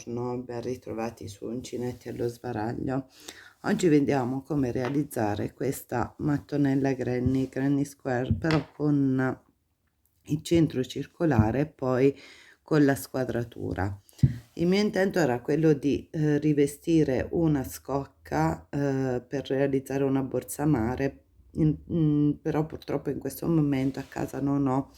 Buongiorno, ben ritrovati su Uncinetti allo Sbaraglio. Oggi vediamo come realizzare questa mattonella Granny Square, però con il centro circolare e poi con la squadratura. Il mio intento era quello di rivestire una scocca per realizzare una borsa mare, però purtroppo in questo momento a casa non ho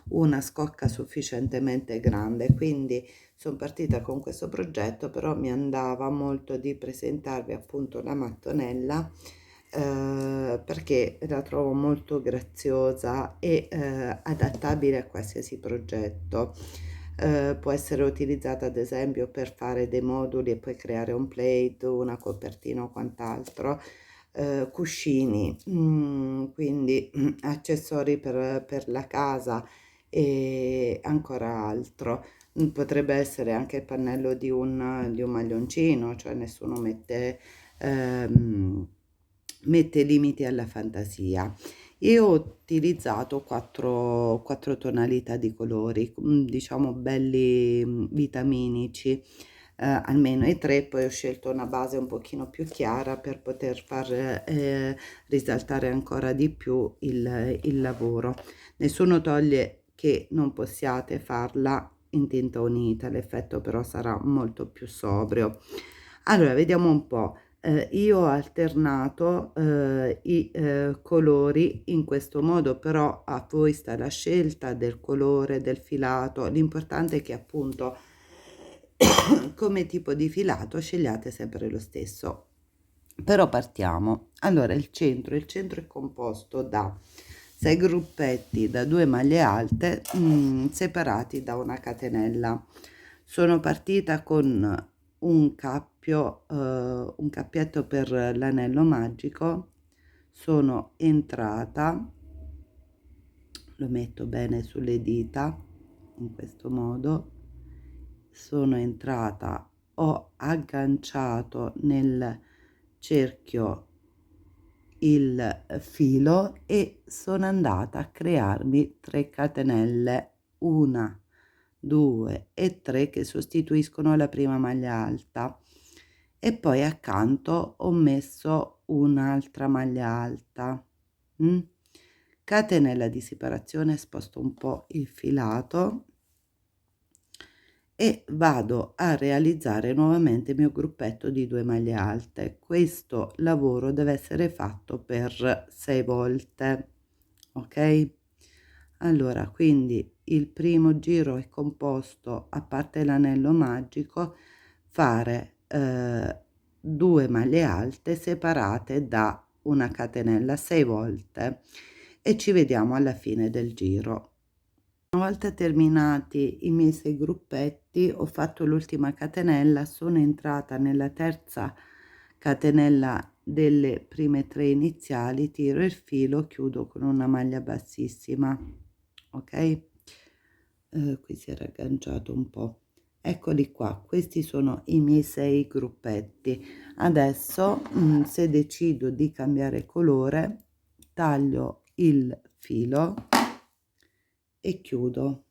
una scocca sufficientemente grande, quindi sono partita con questo progetto, però mi andava molto di presentarvi appunto la mattonella perché la trovo molto graziosa e adattabile a qualsiasi progetto. Può essere utilizzata ad esempio per fare dei moduli e poi creare un plate, una copertina o quant'altro, cuscini, quindi accessori per la casa e ancora altro. Potrebbe essere anche il pannello di un maglioncino, cioè nessuno mette limiti alla fantasia. Io ho utilizzato quattro tonalità di colori, diciamo belli vitaminici, almeno i tre, poi ho scelto una base un pochino più chiara per poter far risaltare ancora di più il lavoro. Nessuno toglie che non possiate farla in tinta unita, l'effetto però sarà molto più sobrio. Allora, vediamo un po'. Io ho alternato i colori in questo modo, però a voi sta la scelta del colore, del filato. L'importante è che appunto come tipo di filato scegliate sempre lo stesso. Però partiamo. Allora, il centro è composto da 6 gruppetti da 2 maglie alte separati da una catenella. Sono partita con un cappio, un cappietto per l'anello magico. Sono entrata, lo metto bene sulle dita in questo modo. Sono entrata, ho agganciato nel cerchio il filo e sono andata a crearmi 3 catenelle, 1 2 e 3 che sostituiscono la prima maglia alta, e poi accanto ho messo un'altra maglia alta, catenella di separazione, sposto un po' il filato e vado a realizzare nuovamente il mio gruppetto di 2 maglie alte. Questo lavoro deve essere fatto per 6 volte, ok? Allora, quindi il primo giro è composto, a parte l'anello magico, fare 2 maglie alte separate da una catenella 6 volte, e ci vediamo alla fine del giro. Una volta terminati i miei 6 gruppetti, ho fatto l'ultima catenella, sono entrata nella terza catenella delle prime 3 iniziali, tiro il filo, chiudo con una maglia bassissima, ok? Qui si era agganciato un po'. Eccoli qua, questi sono i miei 6 gruppetti. Adesso se decido di cambiare colore, taglio il filo e chiudo.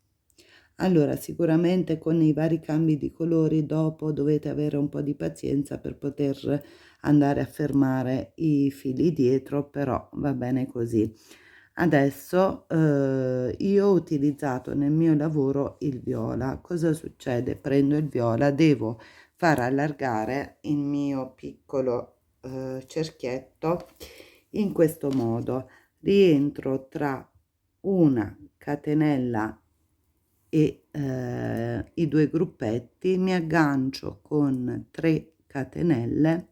Allora, sicuramente con i vari cambi di colori dopo dovete avere un po' di pazienza per poter andare a fermare i fili dietro, però va bene così. Adesso io ho utilizzato nel mio lavoro il viola. Cosa succede? Prendo il viola, devo far allargare il mio piccolo cerchietto in questo modo. Rientro tra una catenella e i 2 gruppetti, mi aggancio con 3 catenelle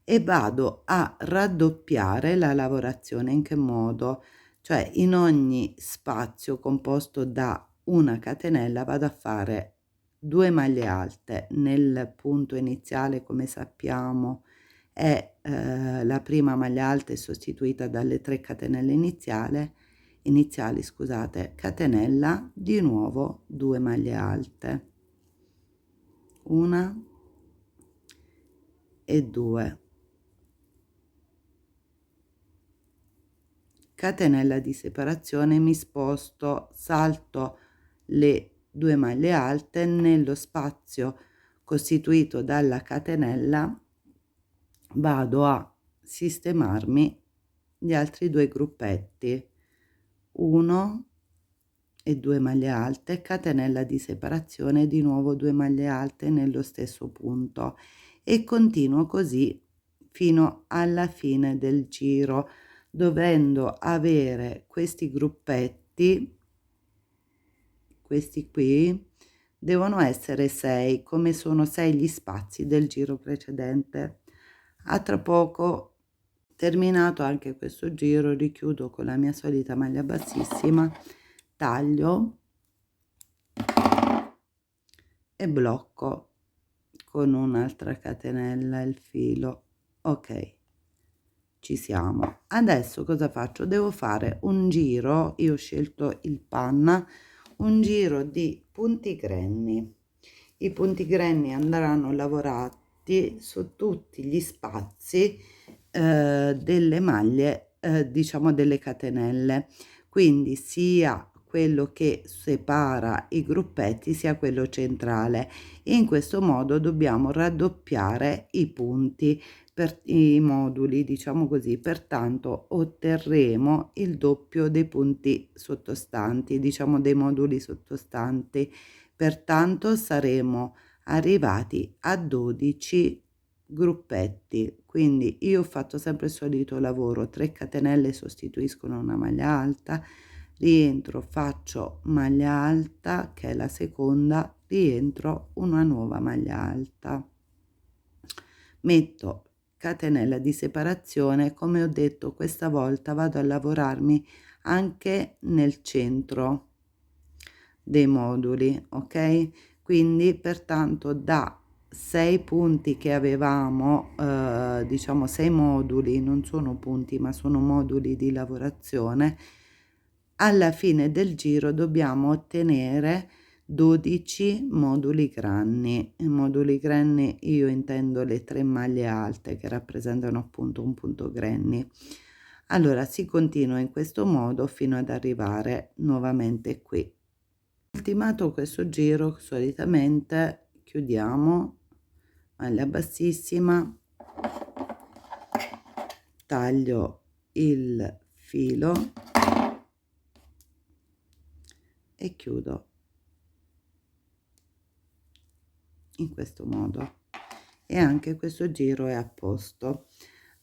e vado a raddoppiare la lavorazione. In che modo? Cioè in ogni spazio composto da una catenella vado a fare 2 maglie alte. Nel punto iniziale, come sappiamo, è la prima maglia alta è sostituita dalle 3 catenelle iniziali, scusate, catenella, di nuovo 2 maglie alte, 1 e 2, catenella di separazione, mi sposto, salto le 2 maglie alte nello spazio costituito dalla catenella. Vado a sistemarmi gli altri 2 gruppetti, 1 e 2 maglie alte, catenella di separazione, di nuovo 2 maglie alte nello stesso punto, e continuo così fino alla fine del giro, dovendo avere questi gruppetti, questi qui devono essere 6, come sono 6 gli spazi del giro precedente. A tra poco. Terminato anche questo giro, richiudo con la mia solita maglia bassissima, taglio e blocco con un'altra catenella il filo. Ok, ci siamo. Adesso cosa faccio? Devo fare un giro, io ho scelto il panna, un giro di punti grenni. I punti grenni andranno lavorati su tutti gli spazi delle maglie, diciamo delle catenelle, quindi sia quello che separa i gruppetti sia quello centrale. In questo modo dobbiamo raddoppiare i punti per i moduli, diciamo così, pertanto otterremo il doppio dei punti sottostanti, diciamo dei moduli sottostanti, pertanto saremo arrivati a 12 gruppetti. Quindi io ho fatto sempre il solito lavoro, 3 catenelle sostituiscono una maglia alta, rientro, faccio maglia alta che è la seconda, rientro, una nuova maglia alta, metto catenella di separazione. Come ho detto, questa volta vado a lavorarmi anche nel centro dei moduli, ok? Quindi pertanto da 6 punti che avevamo, diciamo 6 moduli, non sono punti ma sono moduli di lavorazione, alla fine del giro dobbiamo ottenere 12 moduli granni. Moduli granni io intendo le 3 maglie alte che rappresentano appunto un punto granny. Allora si continua in questo modo fino ad arrivare nuovamente qui. Ultimato questo giro, solitamente chiudiamo, maglia bassissima, taglio il filo e chiudo in questo modo, e anche questo giro è a posto.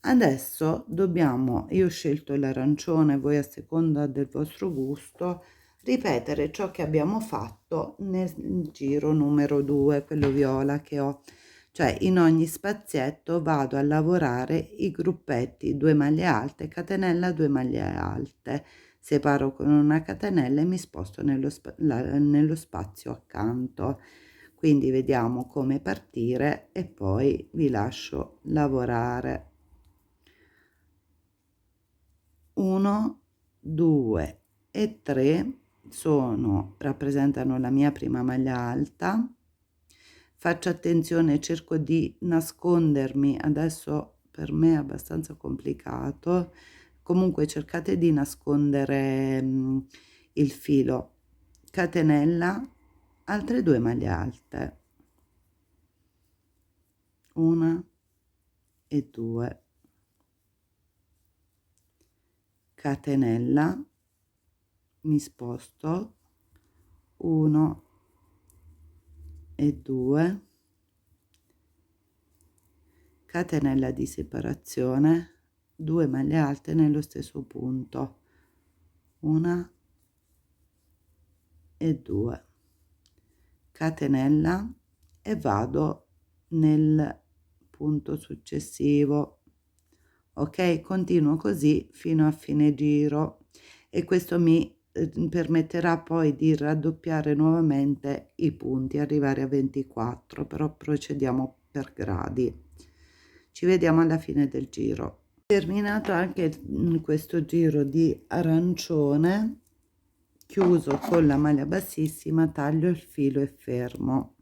Adesso dobbiamo, io ho scelto l'arancione, voi a seconda del vostro gusto, ripetere ciò che abbiamo fatto nel giro numero 2, quello viola che ho, cioè in ogni spazietto vado a lavorare i gruppetti 2 maglie alte, catenella, 2 maglie alte, separo con una catenella e mi sposto nello spazio accanto. Quindi vediamo come partire e poi vi lascio lavorare. 1, 2 e 3 rappresentano la mia prima maglia alta. Faccio attenzione, cerco di nascondermi, adesso per me è abbastanza complicato, comunque cercate di nascondere il filo, catenella, altre 2 maglie alte, 1 e 2, catenella, mi sposto, 1 e 2, catenella di separazione, 2 maglie alte nello stesso punto, 1 e 2, catenella e vado nel punto successivo. Ok, continuo così fino a fine giro e questo mi permetterà poi di raddoppiare nuovamente i punti, arrivare a 24, però procediamo per gradi. Ci vediamo alla fine del giro. Terminato anche questo giro di arancione, chiuso con la maglia bassissima, taglio il filo e fermo.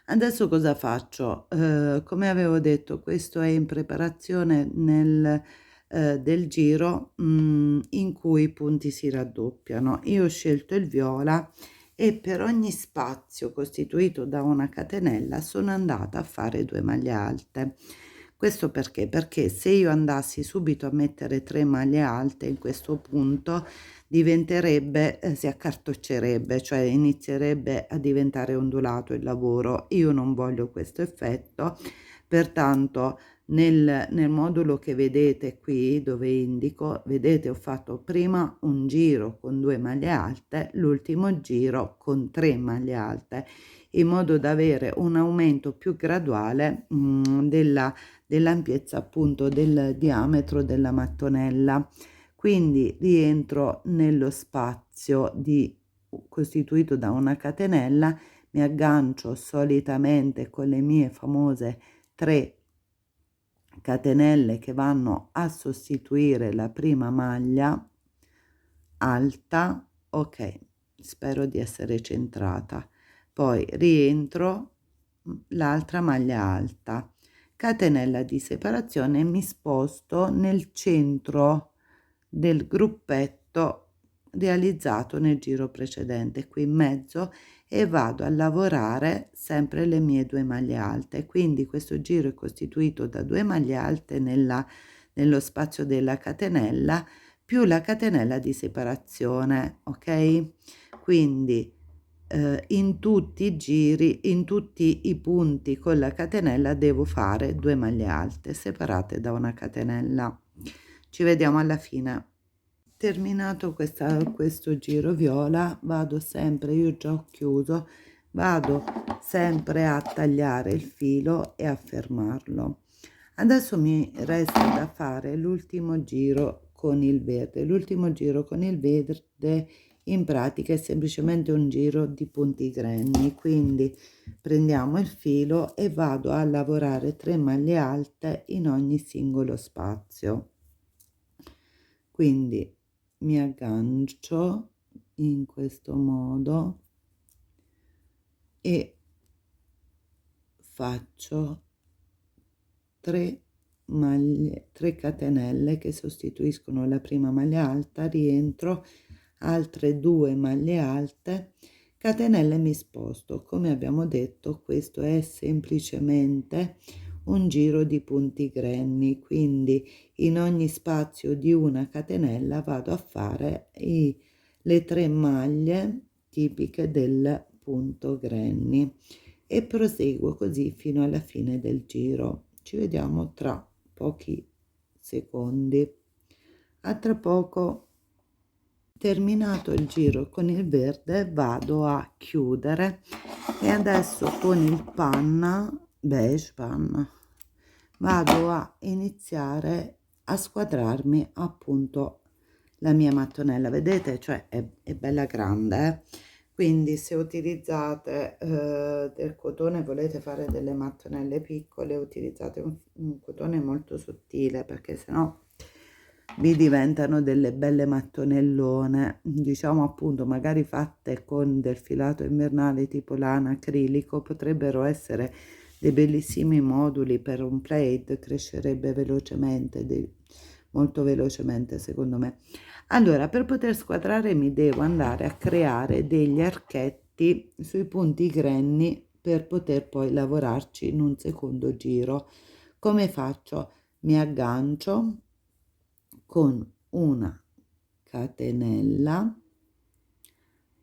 Adesso cosa faccio? Come avevo detto, questo è in preparazione del giro in cui i punti si raddoppiano. Io ho scelto il viola e per ogni spazio costituito da una catenella sono andata a fare 2 maglie alte. Questo perché? Perché se io andassi subito a mettere 3 maglie alte in questo punto diventerebbe si accartoccerebbe, cioè inizierebbe a diventare ondulato il lavoro. Io non voglio questo effetto, pertanto nel modulo che vedete qui dove indico, vedete ho fatto prima un giro con 2 maglie alte, l'ultimo giro con 3 maglie alte, in modo da avere un aumento più graduale dell'ampiezza appunto del diametro della mattonella. Quindi rientro nello spazio costituito da una catenella, mi aggancio solitamente con le mie famose 3 catenelle che vanno a sostituire la prima maglia alta. Ok, spero di essere centrata. Poi rientro l'altra maglia alta, catenella di separazione, e mi sposto nel centro del gruppetto realizzato nel giro precedente, qui in mezzo, e vado a lavorare sempre le mie 2 maglie alte. Quindi questo giro è costituito da 2 maglie alte nello spazio della catenella più la catenella di separazione, ok? Quindi in tutti i giri, in tutti i punti con la catenella devo fare 2 maglie alte separate da una catenella. Ci vediamo alla fine. Terminato questo giro viola, vado sempre, io già ho chiuso, vado sempre a tagliare il filo e a fermarlo. Adesso mi resta da fare l'ultimo giro con il verde. L'ultimo giro con il verde in pratica è semplicemente un giro di punti grenni, quindi prendiamo il filo e vado a lavorare 3 maglie alte in ogni singolo spazio. Quindi mi aggancio in questo modo e faccio 3 catenelle che sostituiscono la prima maglia alta, rientro, altre 2 maglie alte, catenelle, mi sposto. Come abbiamo detto, questo è semplicemente un giro di punti grenni, quindi in ogni spazio di una catenella vado a fare le 3 maglie tipiche del punto grenni e proseguo così fino alla fine del giro. Ci vediamo tra pochi secondi. A tra poco. Terminato il giro con il verde vado a chiudere e adesso con il panna beige vado a iniziare a squadrarmi appunto la mia mattonella. Vedete, cioè è bella grande, quindi se utilizzate del cotone, volete fare delle mattonelle piccole, utilizzate un cotone molto sottile, perché sennò vi diventano delle belle mattonellone, diciamo appunto magari fatte con del filato invernale tipo lana acrilico, potrebbero essere dei bellissimi moduli per un plaid, crescerebbe velocemente, molto velocemente secondo me. Allora, per poter squadrare mi devo andare a creare degli archetti sui punti grenni per poter poi lavorarci in un secondo giro. Come faccio? Mi aggancio con una catenella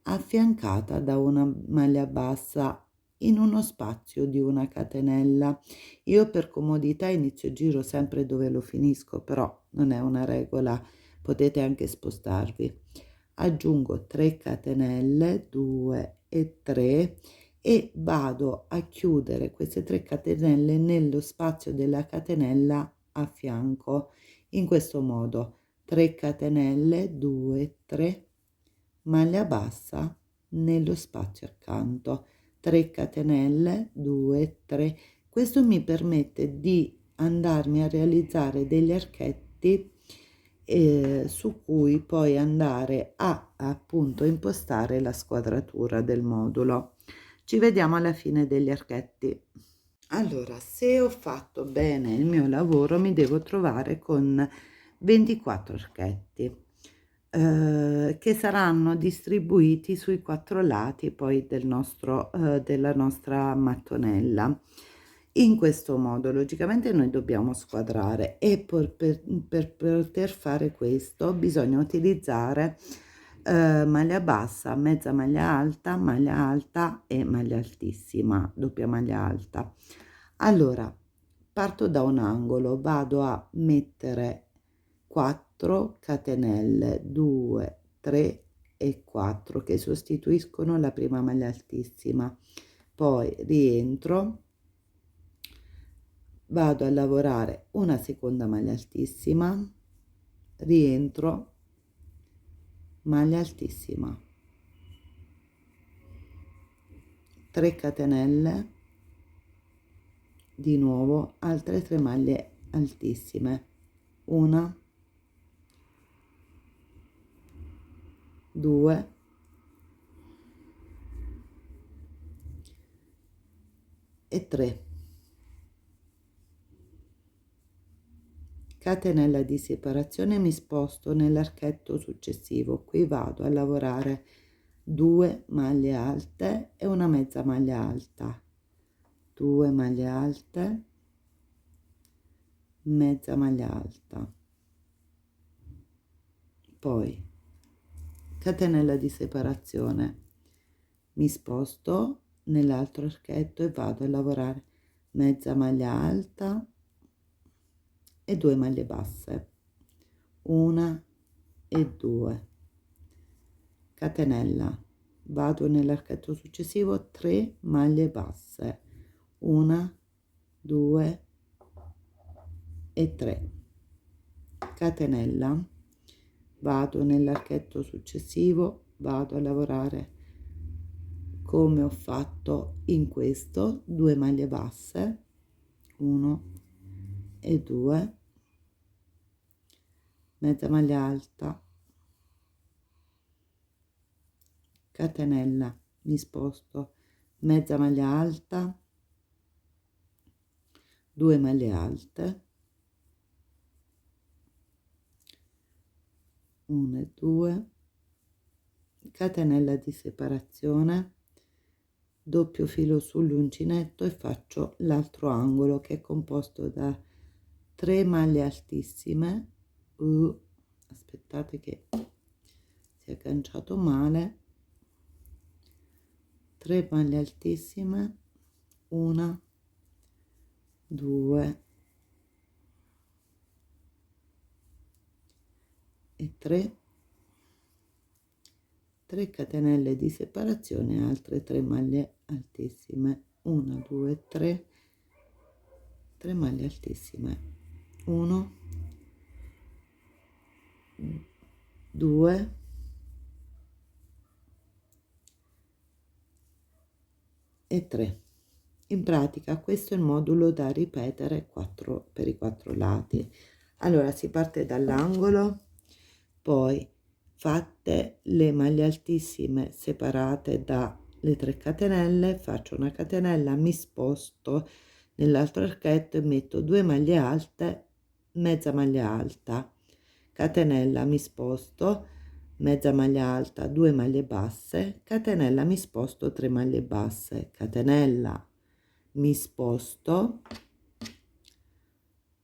affiancata da una maglia bassa in uno spazio di una catenella. Io per comodità inizio il giro sempre dove lo finisco, però non è una regola, potete anche spostarvi. Aggiungo 3 catenelle, 2 e 3, e vado a chiudere queste 3 catenelle nello spazio della catenella a fianco, in questo modo: 3 catenelle, 2, 3, maglia bassa nello spazio accanto, 3 catenelle, 2, 3. Questo mi permette di andarmi a realizzare degli archetti su cui poi andare a appunto impostare la squadratura del modulo. Ci vediamo alla fine degli archetti. Allora, se ho fatto bene il mio lavoro mi devo trovare con 24 archetti. che saranno distribuiti sui 4 lati poi del nostro della nostra mattonella. In questo modo logicamente noi dobbiamo squadrare e per poter fare questo bisogna utilizzare maglia bassa, mezza maglia alta e maglia altissima, doppia maglia alta. Allora, parto da un angolo, vado a mettere 4 catenelle, 2, 3 e 4 che sostituiscono la prima maglia altissima, poi rientro, vado a lavorare una seconda maglia altissima, rientro, maglia altissima, 3 catenelle, di nuovo altre 3 maglie altissime, una, 2 e 3, catenella di separazione, mi sposto nell'archetto successivo, qui vado a lavorare 2 maglie alte e una mezza maglia alta, 2 maglie alte, mezza maglia alta, poi catenella di separazione, mi sposto nell'altro archetto e vado a lavorare mezza maglia alta e 2 maglie basse, una e 2, catenella, vado nell'archetto successivo, 3 maglie basse, una, 2 e 3, catenella, vado nell'archetto successivo, vado a lavorare come ho fatto in questo, 2 maglie basse, 1 e 2, mezza maglia alta, catenella, mi sposto, mezza maglia alta, 2 maglie alte, 1 e 2, catenella di separazione, doppio filo sull'uncinetto e faccio l'altro angolo che è composto da 3 maglie altissime, aspettate che si è agganciato male, 3 maglie altissime, 1, 2 e 3, 3 catenelle di separazione, altre 3 maglie altissime, 1, 2, 3, 3 maglie altissime, 1, 2 e 3. In pratica questo è il modulo da ripetere per i 4 lati. Allora si parte dall'angolo, poi fatte le maglie altissime separate dalle 3 catenelle, faccio una catenella, mi sposto nell'altro archetto e metto 2 maglie alte, mezza maglia alta, catenella, mi sposto, mezza maglia alta, 2 maglie basse, catenella, mi sposto, 3 maglie basse, catenella, mi sposto,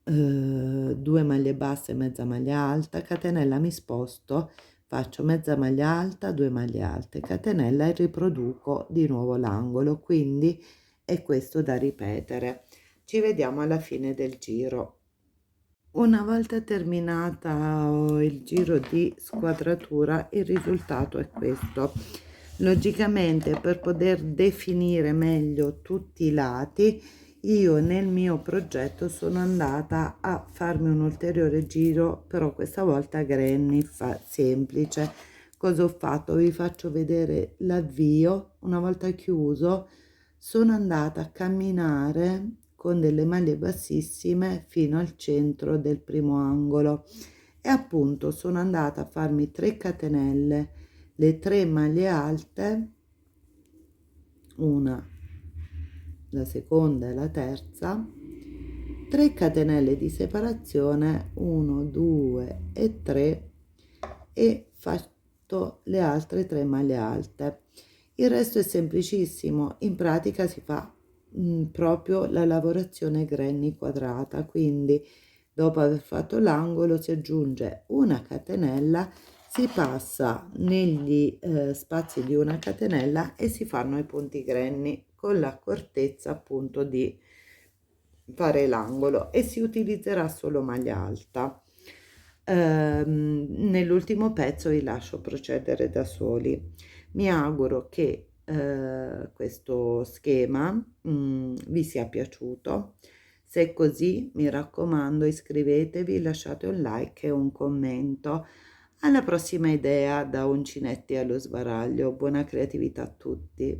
2 maglie basse, mezza maglia alta, catenella, mi sposto, faccio mezza maglia alta, 2 maglie alte, catenella e riproduco di nuovo l'angolo, quindi è questo da ripetere. Ci vediamo alla fine del giro. Una volta terminata il giro di squadratura, il risultato è questo. Logicamente, per poter definire meglio tutti i lati, io nel mio progetto sono andata a farmi un ulteriore giro, però questa volta a granny, semplice. Cosa ho fatto? Vi faccio vedere l'avvio. Una volta chiuso, sono andata a camminare con delle maglie bassissime fino al centro del primo angolo e appunto sono andata a farmi 3 catenelle, le 3 maglie alte, una, la seconda e la terza, 3 catenelle di separazione, 1, 2 e 3, e fatto le altre 3 maglie alte. Il resto è semplicissimo, in pratica si fa proprio la lavorazione granny quadrata, quindi dopo aver fatto l'angolo si aggiunge una catenella, si passa negli spazi di una catenella e si fanno i punti granny con l'accortezza appunto di fare l'angolo, e si utilizzerà solo maglia alta. Nell'ultimo pezzo vi lascio procedere da soli. Mi auguro che questo schema vi sia piaciuto. Se è così, mi raccomando, iscrivetevi, lasciate un like e un commento. Alla prossima idea da Uncinetti allo sbaraglio. Buona creatività a tutti.